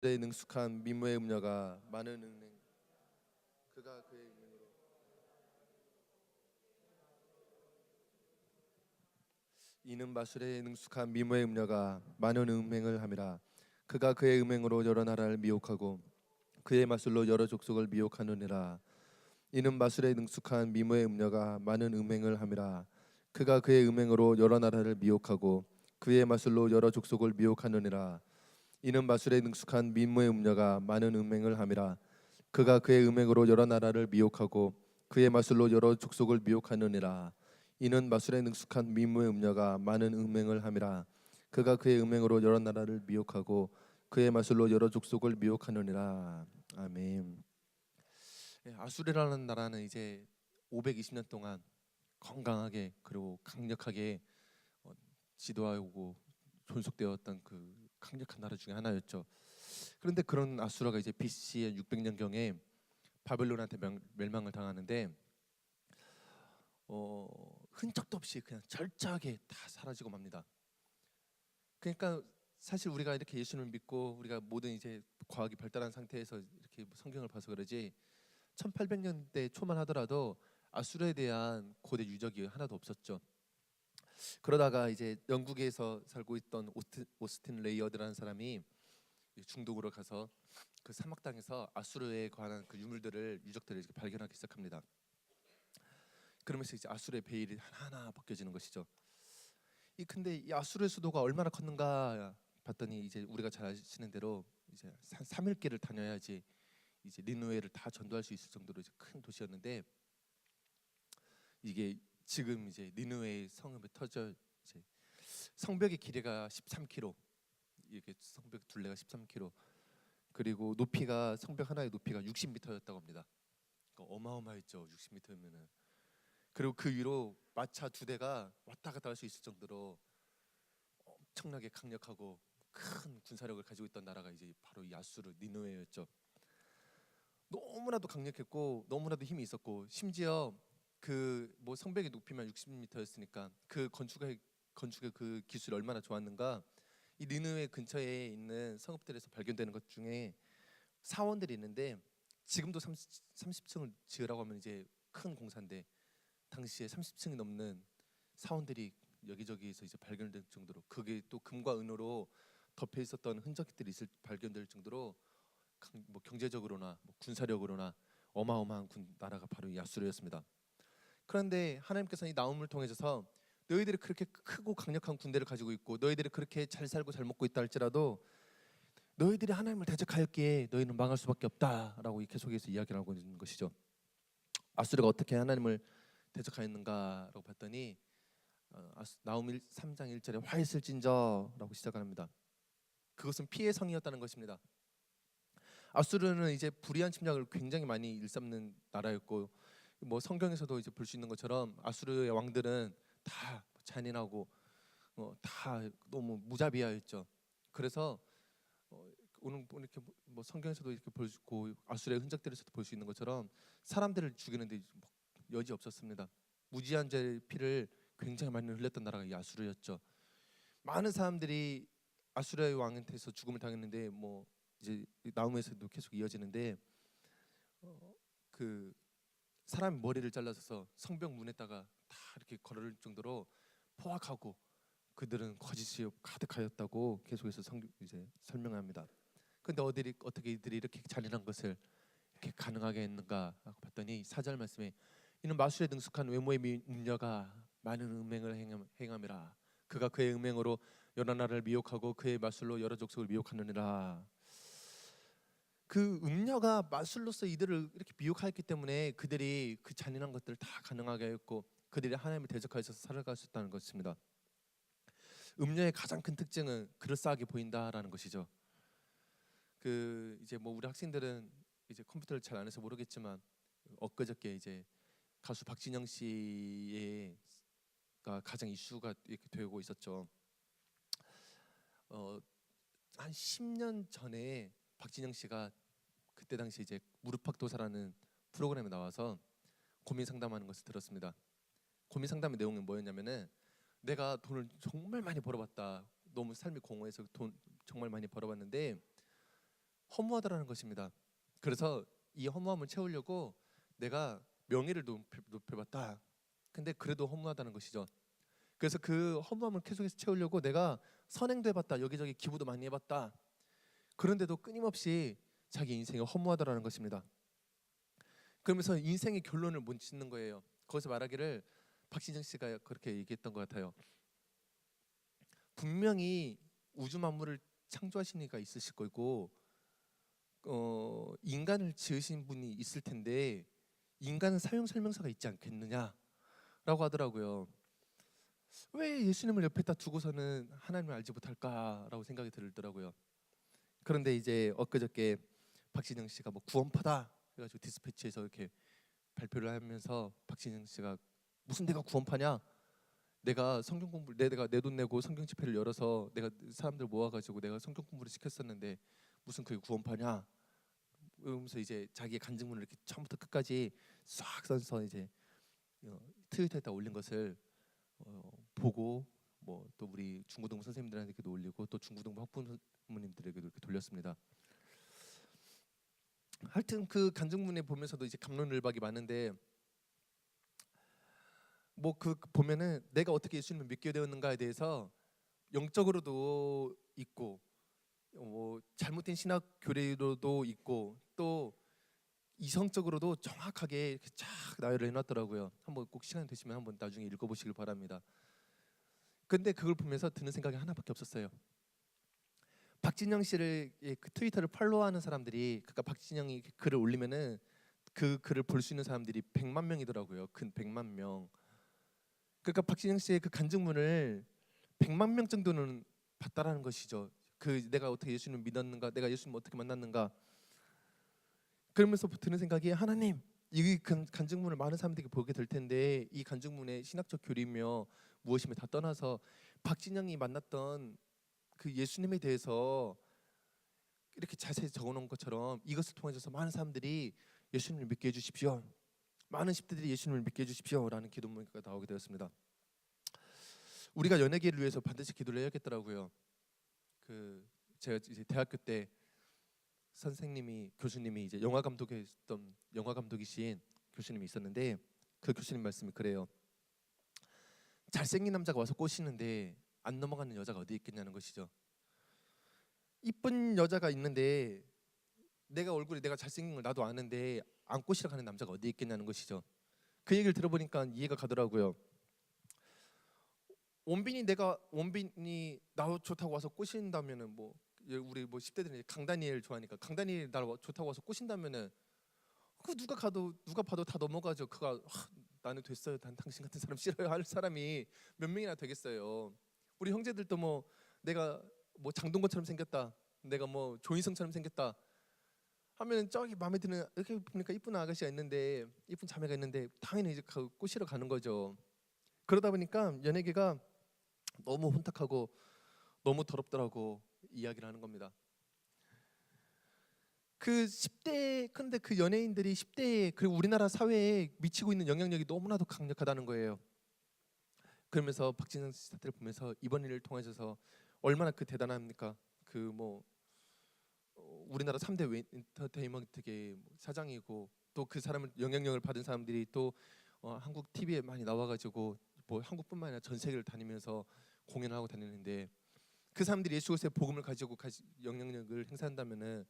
능숙한 미모의 음녀가 많은 은행 그가 그의 음행으로 이는 마술에 능숙한 미모의 음녀가 많은 음행을 함이라. 그가 그의 음행으로 여러 나라를 미혹하고 그의 마술로 여러 족속을 미혹하느니라. 이는 마술에 능숙한 미모의 음녀가 많은 음행을 함이라. 그가 그의 음행으로 여러 나라를 미혹하고 그의 마술로 여러 족속을 미혹하느니라. 이는 마술에 능숙한 미모의 음녀가 많은 음행을 함이라. 그가 그의 음행으로 여러 나라를 미혹하고 그의 마술로 여러 족속을 미혹하느니라. 이는 마술에 능숙한 미모의 음녀가 많은 음행을 함이라. 그가 그의 음행으로 여러 나라를 미혹하고 그의 마술로 여러 족속을 미혹하느니라. 아멘. 아수르라는 나라는 이제 520년 동안 건강하게 그리고 강력하게 어, 지도하고 존속되었던 그 강력한 나라 중에 하나였죠. 그런데 그런 아수라가 이제 BC의 600년경에 바벨론한테 멸망을 당하는데 흔적도 없이 그냥 절저하게 다 사라지고 맙니다. 그러니까 사실 우리가 이렇게 예수님을 믿고 우리가 모든 이제 과학이 발달한 상태에서 이렇게 성경을 봐서 그러지 1800년대 초만 하더라도 아수르에 대한 고대 유적이 하나도 없었죠. 그러다가 이제 영국에서 살고 있던 오스틴 레이어드라는 사람이 중동으로 가서 그 사막 땅에서 아수르에 관한 그 유물들을 유적들을 이렇게 발견하기 시작합니다. 그러면서 이제 아수르의 베일이 하나하나 벗겨지는 것이죠. 근데 이 아수르의 수도가 얼마나 컸는가 봤더니 이제 우리가 잘 아시는 대로 이제 한 3일 길을 다녀야지 이제 니누에를 다 전도할 수 있을 정도로 이제 큰 도시였는데 이게 지금 이제 니누에 성읍에 터져 이제 성벽의 길이가 13km, 이게 성벽 둘레가 13km, 그리고 높이가 성벽 하나의 높이가 60m였다고 합니다. 그러니까 어마어마했죠. 60m면은. 그리고 그 위로 마차 2대가 왔다 갔다 할 수 있을 정도로 엄청나게 강력하고 큰 군사력을 가지고 있던 나라가 이제 바로 이 아수르 니누에였죠. 너무나도 강력했고 너무나도 힘이 있었고 심지어 그 뭐 성벽의 높이만 60m였으니까 그 건축의 그 기술이 얼마나 좋았는가. 이 니느웨 근처에 있는 성읍들에서 발견되는 것 중에 사원들이 있는데 지금도 30층을 지으라고 하면 이제 큰 공사인데 당시에 30층이 넘는 사원들이 여기저기에서 이제 발견될 정도로 그게 또 금과 은으로 덮여 있었던 흔적들이 발견될 정도로 뭐 경제적으로나 뭐 군사력으로나 어마어마한 나라가 바로 이 아수르였습니다. 그런데 하나님께서 이 나움을 통해서 너희들이 그렇게 크고 강력한 군대를 가지고 있고 너희들이 그렇게 잘 살고 잘 먹고 있다 할지라도 너희들이 하나님을 대적하였기에 너희는 망할 수밖에 없다라고 계속해서 이야기를 하고 있는 것이죠. 아수르가 어떻게 하나님을 대적하였는가라고 봤더니 나움 3장 1절에 화 있을진저라고 시작을 합니다. 그것은 피해 성이었다는 것입니다. 아수르는 이제 불의한 침략을 굉장히 많이 일삼는 나라였고 뭐 성경에서도 이제 볼 수 있는 것처럼 아수르의 왕들은 다 잔인하고 다 너무 무자비하였죠. 그래서 오늘 이렇게 뭐 성경에서도 이렇게 볼고 아수르의 흔적들에서도 볼 수 있는 것처럼 사람들을 죽이는데 여지 없었습니다. 무지한 자의 피를 굉장히 많이 흘렸던 나라가 이 아수르였죠. 많은 사람들이 아수르의 왕한테서 죽음을 당했는데 뭐 이제 나움에서도 계속 이어지는데 그 사람 머리를 잘라서 성벽 문에다가 다 이렇게 걸을 정도로 포악하고 그들은 거짓이 가득하였다고 계속해서 이제 설명합니다. 근데 어떻게 이들이 이렇게 잔인한 것을 이렇게 가능하게 했는가 하고 봤더니 4절 말씀에 이는 마술에 능숙한 외모의 음녀가 많은 음행을 행함이라. 그가 그의 음행으로 여러 나라를 미혹하고 그의 마술로 여러 족속을 미혹하느니라. 그 음녀가 마술로서 이들을 이렇게 미혹하였기 때문에 그들이 그 잔인한 것들을 다 가능하게 했고 그들이 하나님을 대적하여서 살아갈 수 있다는 것입니다. 음녀의 가장 큰 특징은 그럴싸하게 보인다라는 것이죠. 그 이제 뭐 우리 학생들은 이제 컴퓨터를 잘 안 해서 모르겠지만 엊그저께 이제 가수 박진영 씨가 가장 이슈가 이렇게 되고 있었죠. 한 10년 전에 박진영 씨가 그때 당시 이제 무릎팍도사라는 프로그램에 나와서 고민 상담하는 것을 들었습니다. 고민 상담의 내용은 뭐였냐면은 내가 돈을 정말 많이 벌어봤다. 너무 삶이 공허해서 돈 정말 많이 벌어봤는데 허무하다라는 것입니다. 그래서 이 허무함을 채우려고 내가 명예를 높여봤다. 근데 그래도 허무하다는 것이죠. 그래서 그 허무함을 계속해서 채우려고 내가 선행도 해봤다. 여기저기 기부도 많이 해봤다. 그런데도 끊임없이 자기 인생이 허무하다라는 것입니다. 그러면서 인생의 결론을 못 짓는 거예요. 거기서 말하기를 박신영 씨가 그렇게 얘기했던 것 같아요. 분명히 우주 만물을 창조하신 이가 있으실 거고 인간을 지으신 분이 있을 텐데 인간은 사용 설명서가 있지 않겠느냐라고 하더라고요. 왜 예수님을 옆에다 두고서는 하나님을 알지 못할까라고 생각이 들더라고요. 그런데 이제 엊그저께 박신영 씨가 뭐 구원파다 해가지고 디스패치에서 이렇게 발표를 하면서 박신영 씨가 무슨 내가 구원파냐? 내가 성경 공부 내가 내 돈 내고 성경 집회를 열어서 내가 사람들 모아가지고 내가 성경 공부를 시켰었는데 무슨 그게 구원파냐? 그러면서 이제 자기의 간증문을 이렇게 처음부터 끝까지 싹 써서 이제 트위터에다 올린 것을 보고 뭐 또 우리 중고등부 선생님들한테도 올리고 또 중고등부 학부모님들에게도 이렇게 돌렸습니다. 하여튼 그 간증문에 보면서도 이제 갑론을박이 많은데 뭐 그 보면은 내가 어떻게 예수님을 믿게 되었는가에 대해서 영적으로도 있고 뭐 잘못된 신학 교리로도 있고 또 이성적으로도 정확하게 이렇게 쫙 나열을 해놨더라고요. 한번 꼭 시간 되시면 한번 나중에 읽어보시길 바랍니다. 근데 그걸 보면서 드는 생각이 하나밖에 없었어요. 박진영 씨를 그 트위터를 팔로우하는 사람들이 그러니까 박진영이 글을 올리면은 그 글을 볼 수 있는 사람들이 100만 명이더라고요. 근 100만 명. 그러니까 박진영 씨의 그 간증문을 100만 명 정도는 봤다라는 것이죠. 그 내가 어떻게 예수님을 믿었는가, 내가 예수님을 어떻게 만났는가. 그러면서 드는 생각이 하나님, 이 간증문을 많은 사람들이 보게 될 텐데 이 간증문의 신학적 교리며 무엇이며 다 떠나서 박진영이 만났던 그 예수님에 대해서 이렇게 자세히 적어놓은 것처럼 이것을 통해서 많은 사람들이 예수님을 믿게 해주십시오. 많은 10대들이 예수님을 믿게 해주십시오라는 기도문가 나오게 되었습니다. 우리가 연예계를 위해서 반드시 기도를 해야겠더라고요. 그 제가 이제 대학교 때 선생님이 교수님이 이제 영화 감독이신 교수님이 있었는데 그 교수님 말씀이 그래요. 잘생긴 남자가 와서 꼬시는데 안 넘어가는 여자가 어디 있겠냐는 것이죠. 이쁜 여자가 있는데 내가 잘생긴 걸 나도 아는데 안 꼬시러 가는 남자가 어디 있겠냐는 것이죠. 그 얘기를 들어보니까 이해가 가더라고요. 원빈이 나 좋다고 와서 꼬신다면은 뭐 우리 뭐 10대들은 강다니엘 좋아하니까 강다니엘 나 좋다고 와서 꼬신다면은 그 누가 봐도 다 넘어가죠. 그가 나는 됐어요. 당신 같은 사람 싫어요 할 사람이 몇 명이나 되겠어요. 우리 형제들도 뭐 내가 뭐 장동건처럼 생겼다, 내가 뭐 조인성처럼 생겼다 하면 저기 마음에 드는 이렇게 보니까 이쁜 아가씨가 있는데 이쁜 자매가 있는데 당연히 이제 꼬시러 가는 거죠. 그러다 보니까 연예계가 너무 혼탁하고 너무 더럽더라고 이야기를 하는 겁니다. 그 10대 근데 그 연예인들이 10대에 그리고 우리나라 사회에 미치고 있는 영향력이 너무나도 강력하다는 거예요. 그러면서 박진영 씨 사태를 보면서 이번 일을 통해서 얼마나 그 대단합니까? 그 뭐 우리나라 3대 엔터테인먼트계 사장이고 또 그 사람을 영향력을 받은 사람들이 또 한국 TV에 많이 나와가지고 뭐 한국뿐만 아니라 전 세계를 다니면서 공연하고 다니는데 그 사람들이 예수 그리스도의 복음을 가지고 영향력을 행사한다면은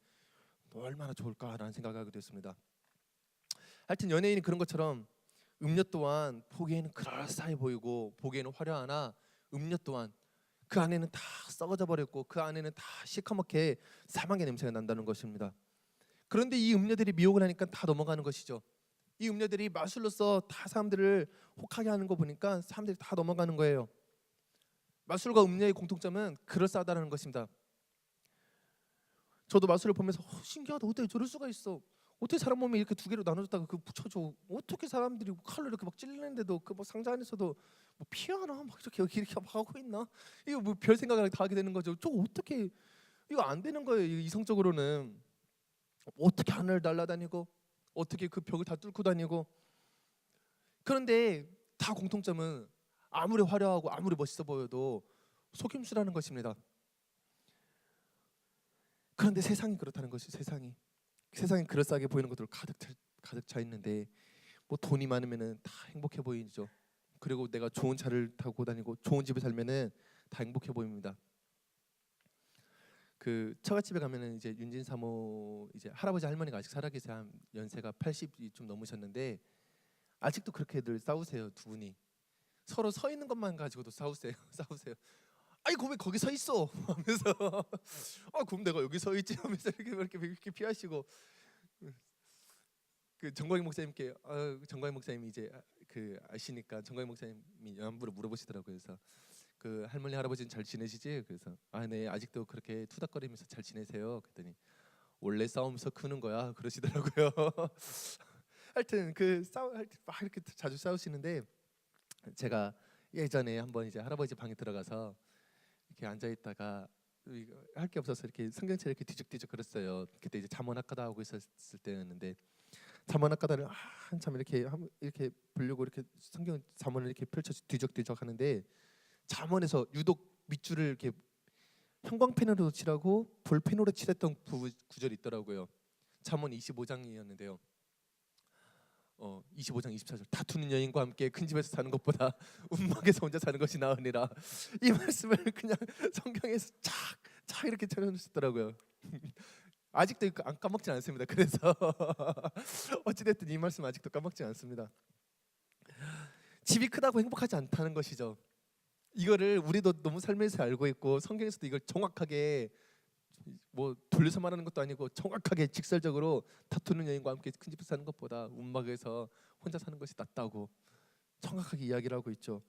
얼마나 좋을까라는 생각을 하게 됐습니다. 하여튼 연예인이 그런 것처럼 음료 또한 보기에는 그럴싸해 보이고 보기에는 화려하나 음료 또한 그 안에는 다 썩어져 버렸고 그 안에는 다 시커멓게 사망의 냄새가 난다는 것입니다. 그런데 이 음료들이 미혹을 하니까 다 넘어가는 것이죠. 이 음료들이 마술로서 다 사람들을 혹하게 하는 거 보니까 사람들이 다 넘어가는 거예요. 마술과 음료의 공통점은 그럴싸하다는 것입니다. 저도 마술을 보면서 신기하다. 어떻게 저럴 수가 있어. 어떻게 사람 몸에 이렇게 두 개로 나눠졌다가 그 붙여줘. 어떻게 사람들이 칼로 이렇게 막 찔리는데도 그 뭐 상자 안에서도 뭐 피하나 막 이렇게 막 하고 있나? 이거 뭐 별 생각을 다 하게 되는 거죠. 저거 어떻게 이거 안 되는 거예요. 이성적으로는 어떻게 하늘을 날아다니고 어떻게 그 벽을 다 뚫고 다니고. 그런데 다 공통점은 아무리 화려하고 아무리 멋있어 보여도 속임수라는 것입니다. 그런데 세상이 그렇다는 것이 세상이 그럴싸하게 보이는 것들로 가득 차 있는데 뭐 돈이 많으면은 다 행복해 보이죠. 그리고 내가 좋은 차를 타고 다니고 좋은 집에 살면은 다 행복해 보입니다. 그 처갓집에 가면은 이제 윤진 사모 이제 할아버지 할머니가 아직 살아계세요. 한 연세가 80이 좀 넘으셨는데 아직도 그렇게들 싸우세요. 두 분이 서로 서 있는 것만 가지고도 싸우세요. 싸우세요. 아니 왜 거기 서 있어? 하면서 그럼 내가 여기 서 있지 하면서 이렇게 피하시고 그 정광희 목사님께 정광희 목사님이 이제 그 아시니까 정광희 목사님이 안부를 물어보시더라고요. 그래서 그 할머니 할아버지는 잘 지내시지? 그래서 네 아직도 그렇게 투닥거리면서 잘 지내세요. 그랬더니 원래 싸우면서 크는 거야 그러시더라고요. 하여튼 그 할 때 막 이렇게 자주 싸우시는데 제가 예전에 한번 이제 할아버지 방에 들어가서 이렇게 앉아 있다가 할 게 없어서 이렇게 성경책 이렇게 뒤적뒤적 그랬어요. 그때 이제 잠언학과다 하고 있었을 때였는데 잠언학과다를 한참 이렇게 보려고 이렇게 성경 잠언을 이렇게 펼쳐 뒤적뒤적 하는데 잠언에서 유독 밑줄을 이렇게 형광펜으로 칠하고 볼펜으로 칠했던 구절이 있더라고요. 잠언 25장이었는데요. 25장 24절 다투는 여인과 함께 큰 집에서 사는 것보다 움막에서 혼자 사는 것이 나으니라. 이 말씀을 그냥 성경에서 착 이렇게 쳐놓으시더라고요. 아직도 안 까먹지 않습니다. 그래서 어찌됐든 이 말씀 아직도 까먹지 않습니다. 집이 크다고 행복하지 않다는 것이죠. 이거를 우리도 너무 삶에서 알고 있고 성경에서도 이걸 정확하게 뭐 돌려서 말하는 것도 아니고 정확하게 직설적으로 다투는 여인과 함께 큰 집에서 사는 것보다 움막에서 혼자 사는 것이 낫다고 정확하게 이야기를 하고 있죠.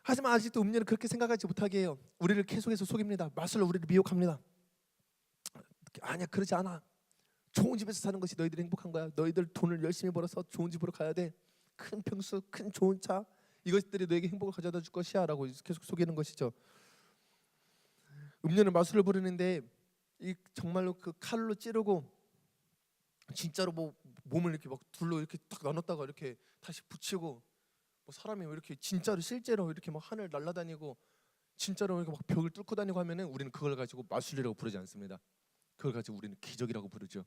하지만 아직도 음녀는 그렇게 생각하지 못하게 해요. 우리를 계속해서 속입니다. 마술로 우리를 미혹합니다. 아니야 그러지 않아. 좋은 집에서 사는 것이 너희들이 행복한 거야. 너희들 돈을 열심히 벌어서 좋은 집으로 가야 돼. 큰 평수, 큰 좋은 차 이것들이 너에게 행복을 가져다 줄 것이야 라고 계속 속이는 것이죠. 음료는 마술을 부르는데 이 정말로 그 칼로 찌르고 진짜로 뭐 몸을 이렇게 막 둘로 이렇게 딱 나눴다가 이렇게 다시 붙이고 뭐 사람이 이렇게 진짜로 실제로 이렇게 막 하늘 날아다니고 진짜로 이렇게 막 벽을 뚫고 다니고 하면은 우리는 그걸 가지고 마술이라고 부르지 않습니다. 그걸 가지고 우리는 기적이라고 부르죠.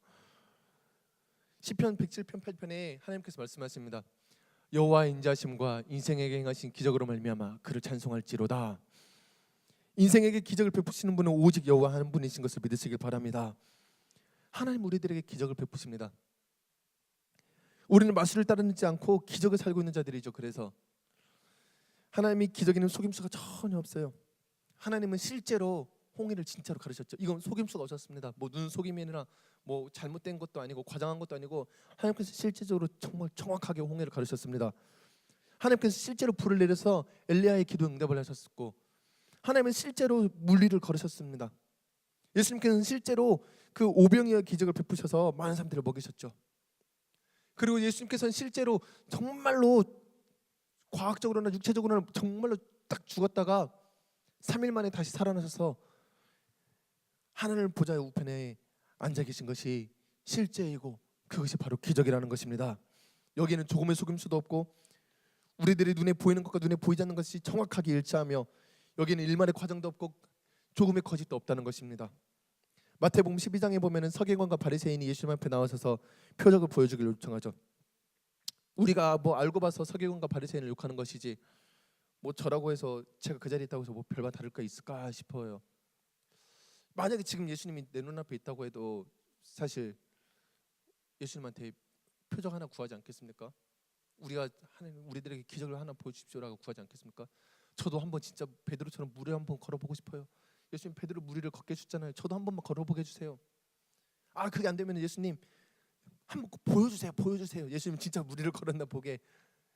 시편 107편 8편에 하나님께서 말씀하십니다. 여호와의 인자심과 인생에게 행하신 기적으로 말미암아 그를 찬송할지로다. 인생에게 기적을 베푸시는 분은 오직 여호와 한 분이신 것을 믿으시길 바랍니다. 하나님 우리들에게 기적을 베푸십니다. 우리는 마술을 따르지 않고 기적을 살고 있는 자들이죠. 그래서 하나님이 기적에는 속임수가 전혀 없어요. 하나님은 실제로 홍해를 진짜로 가르쳤죠. 이건 속임수가 없었습니다. 뭐 눈 속임이나 뭐 잘못된 것도 아니고 과장한 것도 아니고 하나님께서 실제적으로 정말 정확하게 홍해를 가르쳤습니다. 하나님께서 실제로 불을 내려서 엘리야의 기도 응답을 하셨고 하나님은 실제로 물리를 걸으셨습니다. 예수님께서는 실제로 그 오병이어 기적을 베푸셔서 많은 사람들을 먹이셨죠. 그리고 예수님께서는 실제로 정말로 과학적으로나 육체적으로나 정말로 딱 죽었다가 3일 만에 다시 살아나셔서 하늘 보좌의 우편에 앉아 계신 것이 실제이고 그것이 바로 기적이라는 것입니다. 여기에는 조금의 속임수도 없고 우리들의 눈에 보이는 것과 눈에 보이지 않는 것이 정확하게 일치하며 여기는 일말의 과정도 없고 조금의 거짓도 없다는 것입니다. 마태복음 12장에 보면은 서기관과 바리새인이 예수님 앞에 나와서서 표적을 보여주기를 요청하죠. 우리가 뭐 알고 봐서 서기관과 바리새인을 욕하는 것이지 뭐 저라고 해서 제가 그 자리에 있다고 해서 뭐 별반 다를 거 있을까 싶어요. 만약에 지금 예수님이 내 눈앞에 있다고 해도 사실 예수님한테 표적 하나 구하지 않겠습니까? 우리가 하나님 우리들에게 기적을 하나 보여주십시오라고 구하지 않겠습니까? 저도 한번 진짜 베드로처럼 물에 한번 걸어보고 싶어요. 예수님 베드로 무리를 걷게 해주셨잖아요. 저도 한 번만 걸어보게 해주세요. 그게 안 되면 예수님 한번 보여주세요. 예수님 진짜 무리를 걸었나 보게.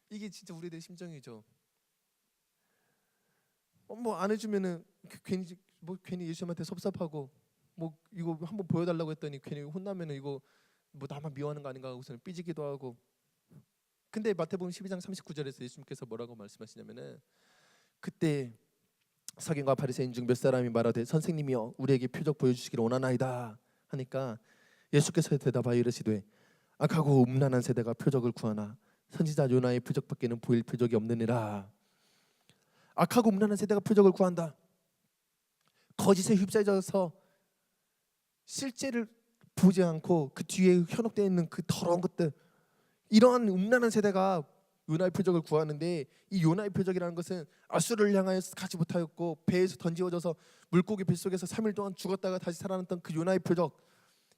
이게 진짜 우리들의 심정이죠. 뭐 안 해주면은 괜히 예수님한테 섭섭하고 뭐 이거 한번 보여달라고 했더니 괜히 혼나면은 이거 뭐 나만 미워하는 거 아닌가 하고서는 삐지기도 하고. 근데 마태복음 12장 39절에서 예수님께서 뭐라고 말씀하시냐면은 그때 서기관과 바리새인 중 몇 사람이 말하되 선생님이여 우리에게 표적 보여주시기를 원하나이다 하니까 예수께서 대답하여 이르시되 악하고 음란한 세대가 표적을 구하나 선지자 요나의 표적밖에는 보일 표적이 없느니라. 악하고 음란한 세대가 표적을 구한다. 거짓에 휩싸여서 실제를 보지 않고 그 뒤에 현혹되어 있는 그 더러운 것들, 이러한 음란한 세대가 요나의 표적을 구하는데, 이 요나의 표적이라는 것은 아수르를 향하여 가지 못하였고 배에서 던지워져서 물고기 뱃속에서 3일 동안 죽었다가 다시 살아났던 그 요나의 표적,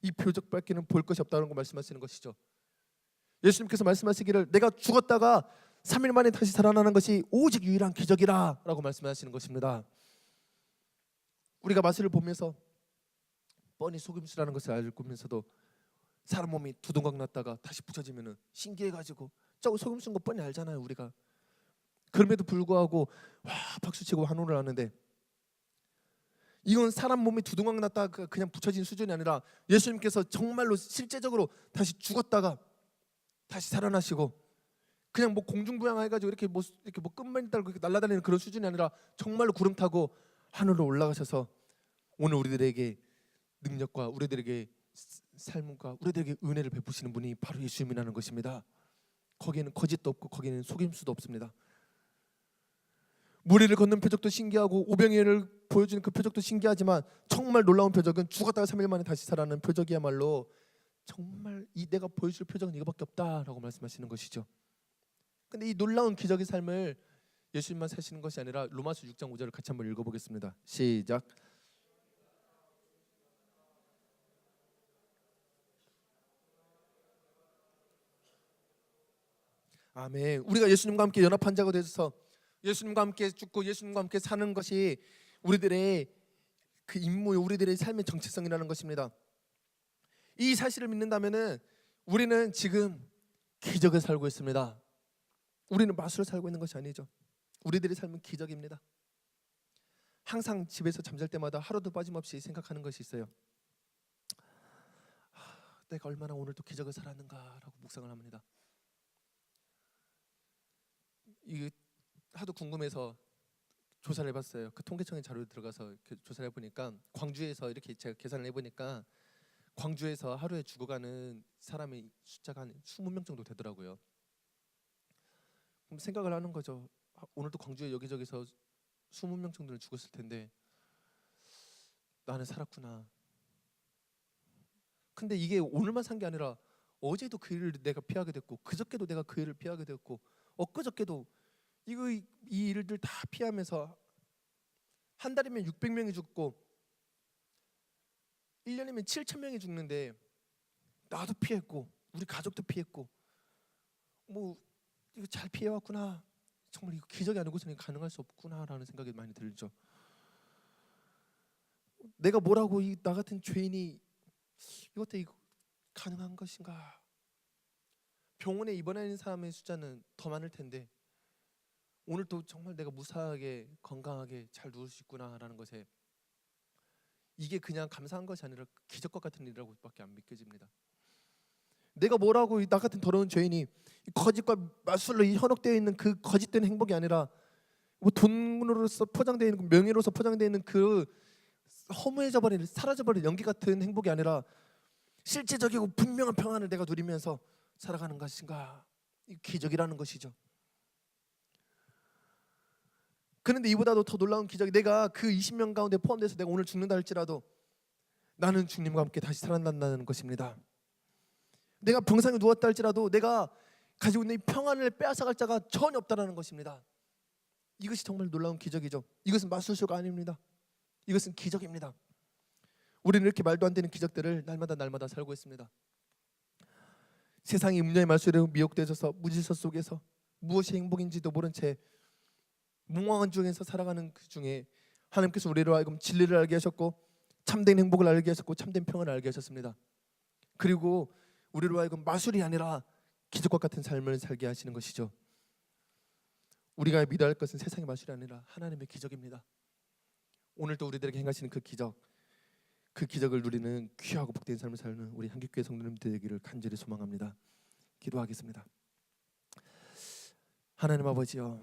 이 표적밖에는 볼 것이 없다는 걸 말씀하시는 것이죠. 예수님께서 말씀하시기를 내가 죽었다가 3일 만에 다시 살아나는 것이 오직 유일한 기적이라 라고 말씀하시는 것입니다. 우리가 마술을 보면서 뻔히 속임수라는 것을 알면서도 사람 몸이 두동강 났다가 다시 붙여지면 신기해가지고 저거 속임수인 거 뻔히 알잖아요 우리가. 그럼에도 불구하고 와 박수치고 환호를 하는데, 이건 사람 몸이 두동강 났다가 그냥 붙여진 수준이 아니라 예수님께서 정말로 실제적으로 다시 죽었다가 다시 살아나시고, 그냥 뭐 공중부양해가지고 이렇게 뭐 끝만 달고 날아다니는 그런 수준이 아니라 정말로 구름 타고 하늘로 올라가셔서 오늘 우리들에게 능력과 우리들에게 삶과 우리들에게 은혜를 베푸시는 분이 바로 예수님이라는 것입니다. 거기에는 거짓도 없고 거기에는 속임수도 없습니다. 무리를 걷는 표적도 신기하고 오병이어를 보여주는 그 표적도 신기하지만 정말 놀라운 표적은 죽었다가 3일 만에 다시 살아나는 표적이야말로 정말 이 내가 보여줄 표적은 이거밖에 없다라고 말씀하시는 것이죠. 근데 이 놀라운 기적의 삶을 예수님만 사시는 것이 아니라 로마서 6장 5절을 같이 한번 읽어보겠습니다. 시작. 아멘. 우리가 예수님과 함께 연합한 자가 되어서 예수님과 함께 죽고 예수님과 함께 사는 것이 우리들의 그 임무, 우리들의 삶의 정체성이라는 것입니다. 이 사실을 믿는다면은 우리는 지금 기적을 살고 있습니다. 우리는 마술을 살고 있는 것이 아니죠. 우리들의 삶은 기적입니다. 항상 집에서 잠잘 때마다 하루도 빠짐없이 생각하는 것이 있어요. 내가 얼마나 오늘도 기적을 살았는가라고 묵상을 합니다. 이게 하도 궁금해서 조사를 해봤어요. 그 통계청의 자료에 들어가서 조사를 해보니까 광주에서 이렇게 제가 계산을 해보니까 광주에서 하루에 죽어가는 사람의 숫자가 한 20명 정도 되더라고요. 그럼 생각을 하는 거죠. 오늘도 광주에 여기저기서 20명 정도는 죽었을 텐데 나는 살았구나. 근데 이게 오늘만 산 게 아니라 어제도 그 일을 내가 피하게 됐고 그저께도 내가 그 일을 피하게 됐고 엊그저께도 이 일들 다 피하면서 한 달이면 600명이 죽고 1년이면 7,000명이 죽는데 나도 피했고 우리 가족도 피했고 뭐 이거 잘 피해왔구나. 정말 이거 기적이 아니고서는 가능할 수 없구나라는 생각이 많이 들죠. 내가 뭐라고 나 같은 죄인이 이거 가능한 것인가? 병원에 입원하는 사람의 숫자는 더 많을 텐데 오늘도 정말 내가 무사하게 건강하게 잘 누울 수 있구나라는 것에 이게 그냥 감사한 것이 아니라 기적과 같은 일이라고밖에 안 믿겨집니다. 내가 뭐라고 나 같은 더러운 죄인이 거짓과 마술로 현혹되어 있는 그 거짓된 행복이 아니라 뭐 돈으로서 포장되어 있는 명예로서 포장되어 있는 그 허무해져 버린 사라져버린 연기 같은 행복이 아니라 실제적이고 분명한 평안을 내가 누리면서 살아가는 것인가? 이 기적이라는 것이죠. 그런데 이보다도 더 놀라운 기적이 내가 그 20명 가운데 포함돼서 내가 오늘 죽는다 할지라도 나는 주님과 함께 다시 살아난다는 것입니다. 내가 병상에 누웠다 할지라도 내가 가지고 있는 이 평안을 빼앗아갈 자가 전혀 없다는 것입니다. 이것이 정말 놀라운 기적이죠. 이것은 마술쇼가 아닙니다. 이것은 기적입니다. 우리는 이렇게 말도 안 되는 기적들을 날마다 살고 있습니다. 세상이 음녀의 말술에 미혹되어서 무질서 속에서 무엇이 행복인지도 모른 채 몽황한 중에서 살아가는 그 중에 하나님께서 우리로 하여금 진리를 알게 하셨고 참된 행복을 알게 하셨고 참된 평안을 알게 하셨습니다. 그리고 우리로 하여금 마술이 아니라 기적과 같은 삶을 살게 하시는 것이죠. 우리가 믿어야 할 것은 세상의 마술이 아니라 하나님의 기적입니다. 오늘도 우리들에게 행하시는 그 기적을 누리는 귀하고 복된 삶을 사는 우리 한국교회 성도님들 되기를 간절히 소망합니다. 기도하겠습니다. 하나님 아버지여,